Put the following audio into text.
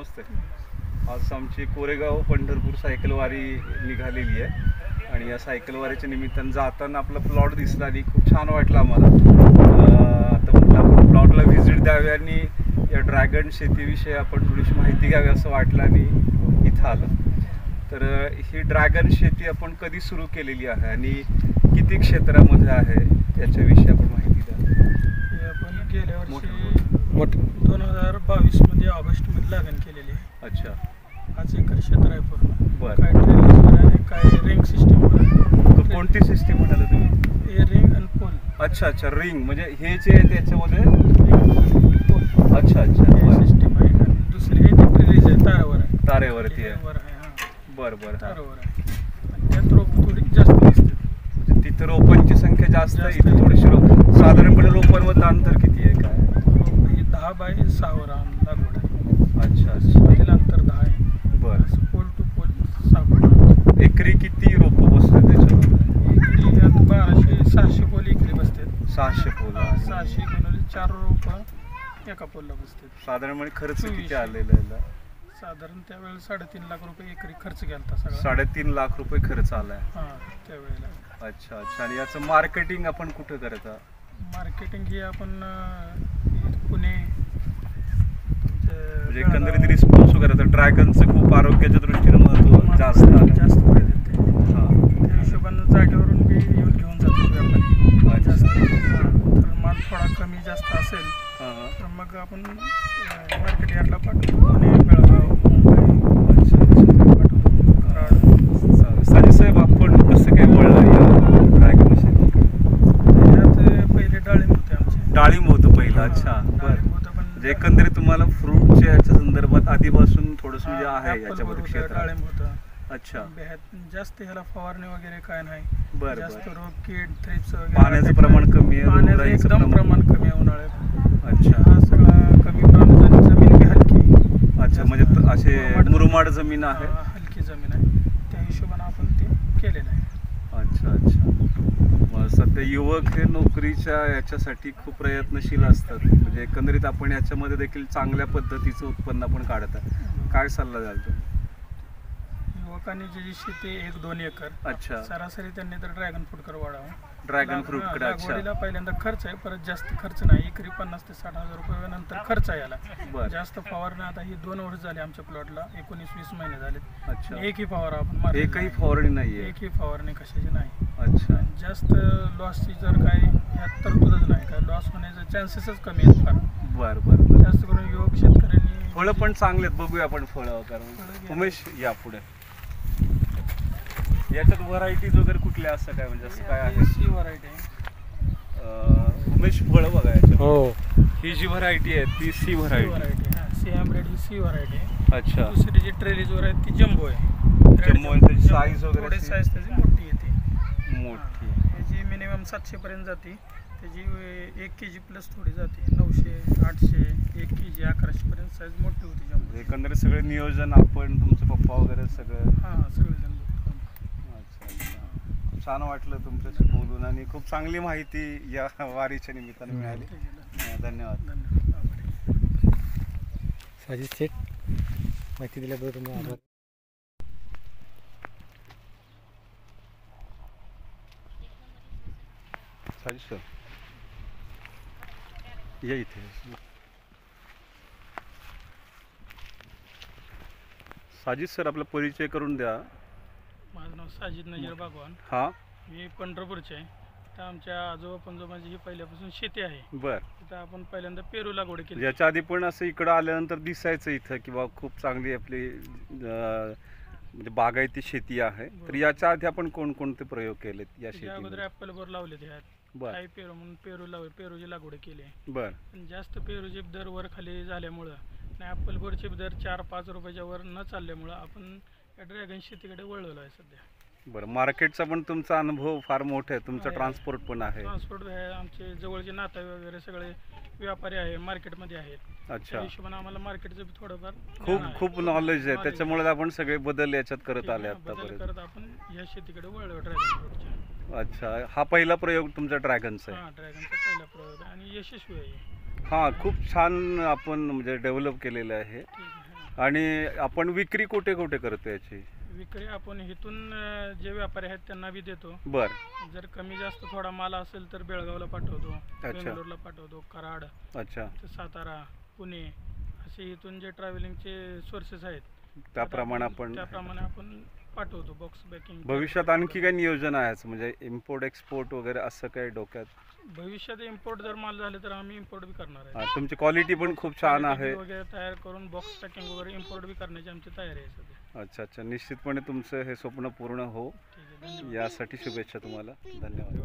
नमस्ते. आज आमची कोरेगाव पंढरपूर सायकल वारी निघालेली आहे आणि या सायकल वारीच्या निमित्तानं जाताना आपला प्लॉट दिसला आणि खूप छान वाटलं आम्हाला. आता म्हटलं आपण प्लॉटला व्हिजिट द्यावी आणि या ड्रॅगन शेतीविषयी आपण थोडीशी माहिती घ्यावी असं वाटलं आणि इथं आलं. तर ही ड्रॅगन शेती आपण कधी सुरू केलेली आहे आणि किती क्षेत्रामध्ये आहे याच्याविषयी आपण माहिती द्या. हे आपण गेल्या वर्षी 2022 मध्ये ऑगस्टमध्ये लागण केलेली आहे. अच्छा. 5 एकर क्षेत्र आहे पूर्ण. बरं. काय ट्रेलर्सवर आहे, काय रिंग सिस्टीमवर आहे. तर कोणती सिस्टीम म्हणाले तुम्ही? हे रिंग आणि पोल. अच्छा अच्छा, रिंग म्हणजे हे जे आहे त्याच्यामध्ये. पोल. अच्छा अच्छा, हे सिस्टीम आहे आणि दुसरी हे ते ट्रेलिज आहे, तारावर आहे. तारेवरती आहे. वर आहे. हां, बरं बरं. तारावर आहे आणि त्यात रोप थोडी जास्त असते. म्हणजे तिथं रोपांची संख्या जास्त आहे, इथं थोडीशी रोप. साधारणपणे रोपांमधलं अंतर किती आहे काय? रोप ही 10 बाय 6 वर लागवड आहे. अच्छा अच्छा. मधील अंतर 10 आहे. बरं. पोल टू पोल 6 फूट. एकरी किती रोपं बसतात त्याच्यामध्ये? एकरी आता 1200-600 पोल एकरी बसतात. 600 पोल. 600 गुणिले 4 रोपं एका पोलला बसतात. साधारणपणे खर्च किती 2400. आलेला आहे? साधारण त्यावेळेला 3.5 लाख रुपये एकरी खर्च केला सगळा. 3.5 लाख रुपये खर्च आलाय. हां, त्यावेळेला. अच्छा अच्छा. आणि याचं मार्केटिंग आपण कुठं करता? मार्केटिंग ही आपण पुणे म्हणजे एकंदरीत रिस्पॉन्स वगैरे तर ड्रॅगनचं खूप आरोग्याच्या दृष्टीने महत्त्व जास्त आहे. जास्त फायदे ते. हां. त्या हिशोबानं जागेवरून बी येऊन घेऊन जातो व्यापारी. अच्छा. हां, तर माल थोडा कमी जास्त असेल हां. तर मग आपण मार्केट यार्डला पाठवतो. पुणे, बेळगाव, मुंबई. अच्छा अच्छा. पाठवतो. कराड. साजिद साहेब, आपण कसं काय वळलं या ड्रॅगन शेती? त्यात पहिले डाळिंब होते आमचे. डाळिंब होतं पहिलं. अच्छा. डाळिंब बरं. होतं पण म्हणजे एकंदरीत तुम्हाला फ्रूटच्या याच्या संदर्भात आधीपासून थोडंसं म्हणजे आहे ॲपल याच्यामध्ये होतं, क्षेत्र? डाळिंब होतं. अच्छा. जास्त ह्याला फवारणी वगैरे काय नाही. बरं जास्त बरं. रोग कीड थ्रिप्स वगैरे पाण्याचं प्रमाण कमी आहे, पाण्याचं रोगराईचं एकदम प्रमाण. प्रमाण कमी आहे उन्हाळ्यात. अच्छा हा सगळा कमी प्रमाणात आणि जमीन बी हलकी. अच्छा. म्हणजे असे मुरमाड जमीन आहे. हलकी जमीन आहे. त्या हिशोबाने आपण ते केलेलं आहे. अच्छा अच्छा. मग सध्या युवक हे नोकरीच्या याच्यासाठी खूप प्रयत्नशील असतात. म्हणजे एकंदरीत आपण याच्यामध्ये देखील चांगल्या पद्धतीचं उत्पन्न आपण काढत आहे. काय सल्ला द्याल तुम्ही? युवकांनी जी शेती 1-2 एकर अच्छा. सरासरी त्यांनी तर ड्रॅगन फ्रूट कर वाढावं. ड्रॅगन फ्रूटकडे. अच्छा. लागवडीला पहिल्यांदा खर्च आहे, परत जास्त खर्च नाही. एकरी 50 ते 60 हजार रुपये नंतर खर्च आहे याला. बरं. जास्त फवारणी आता ही 2 वर्ष झाली आमच्या प्लॉटला. 19-20 महिने झाले. अच्छा. एकही फवारा आपण मारलेला एकही नाही. फवारणी नाहीये? एकही फवारणी कशाची नाही. अच्छा. आणि जास्त लॉसची जर काही यात तरतूदच नाही. काय लॉस होण्याचे चान्सेसच कमी आहेत फार. बरं बरं बरं. जास्त करून युवक शेतकऱ्यांनी फळं पण चांगले आहेत. बघूया आपण फळं. कारण घ्या. उमेश या पुढे. याच्यात व्हरायटीज वगैरे कुठल्या असं काय म्हणजे असं काय आहे? सी व्हरायटी आहे. उमेश फळं बघा याच्यात. हो. ही जी व्हरायटी आहे ती सी व्हरायटी. हां, सी एमरेड ही सी व्हरायटी आहे. अच्छा. दुसरी जी ट्रेलीजवर आहे ती जम्बो आहे. जम्बो आहे, त्याची size वगैरे थोडी अशी? साईज त्याची मोठी येते. मोठी. त्याची मिनिमम 700 पर्यंत जाते. त्याची 1 kg प्लस थोडी जाते. 900, 800, 1 kg, 1100 पर्यंत साईज मोठी होती जम्बो. एकंदरीत सगळं नियोजन आपण तुमचे पप्पा वगैरे सगळं. हां, सगळेजण बघतो. अच्छा अच्छा. छान वाटलं तुमच्याशी बोलून आणि खूप चांगली माहिती या वारीच्या निमित्ताने मिळाली. धन्यवाद. धन्यवाद. साजिद शेठ, माहिती दिल्याबद्दल तुम्ही आभार. साजिद सर या इथे. साजिद सर, आपला परिचय करून द्या. माझं नाव साजिद नजीर बागवान. हां. मी पंढरपूरचे आहे. तर आमच्या आजोबा पंजोबांची ही पहिल्यापासून शेती आहे. बर. तिथं आपण पहिल्यांदा पेरू लागवड केली. याच्या आधी पण असं इकडं आल्यानंतर दिसायचं इथं किंवा खूप चांगली आपली म्हणजे बागायती शेती आहे. तर याच्या आधी आपण कोणकोणते प्रयोग केलेत या त्याच्या अगोदर शेतीमध्ये? ॲपल बोर लावले ते. बर काही पेरू म्हणून पेरूची लागवड केली आहे. बर. पण जास्त पेरूचे दर वर खाली झाल्यामुळं आणि ॲपल बोरचे दर 4-5 रुपयाच्या वर न चालल्यामुळं आपण या ड्रॅगन शेतीकडे वळलेलो आहे सध्या. बरं. मार्केटचा पण तुमचा अनुभव फार मोठा आहे. तुमचं आहे. ट्रान्सपोर्ट पण आहे. ट्रान्सपोर्ट आहे. आमचे जवळचे नाते वगैरे सगळे व्यापारी आहे, मार्केटमध्ये आहेत. अच्छा. त्या हिशोबाने आम्हाला मार्केटचं बी थोडंफार खूप नॉलेज आहे. त्याच्यामुळे आपण सगळे बदल याच्यात करत आले बदल आतापर्यंत. करत आपण या शेतीकडे वळलो ड्रॅगन फ्रूटच्या. अच्छा. हा पहिला प्रयोग तुमचा ड्रॅगनचा आहे? हां, ड्रॅगनचा पहिला प्रयोग आणि यशस्वी आहे. हां, खूप छान आपण म्हणजे डेव्हलप केलेलं आहे. ठीक आहे. आणि आपण विक्री कुठे कुठे करतो याची? विक्री आपण इथून जे व्यापारी आहेत त्यांना बी देतो. बर. जर कमी जास्त थोडा माल असेल तर बेळगावला पाठवतो, बेंगलोरला पाठवतो, कराड, अच्छा, सातारा, पुणे असे इथून जे ट्रॅव्हलिंगचे सोर्सेस आहेत त्याप्रमाणे आपण पाठवतो बॉक्स पॅकिंग. भविष्यात आणखी काही नियोजन आहे म्हणजे इम्पोर्ट एक्सपोर्ट वगैरे असं काही डोक्यात? भविष्यात इम्पोर्ट जर माल झाले तर आम्ही इम्पोर्ट बी करणार आहे. तुमची क्वालिटी पण खूप छान आहे वगैरे तयार करून बॉक्स पॅकिंग वगैरे इम्पोर्ट बी करण्याची आमची तयारी आहे सध्या. अच्छा अच्छा, निश्चितपणे तुमचं हे स्वप्न पूर्ण हो ठीक आहे, धन्यवाद. यासाठी शुभेच्छा तुम्हाला. धन्यवाद.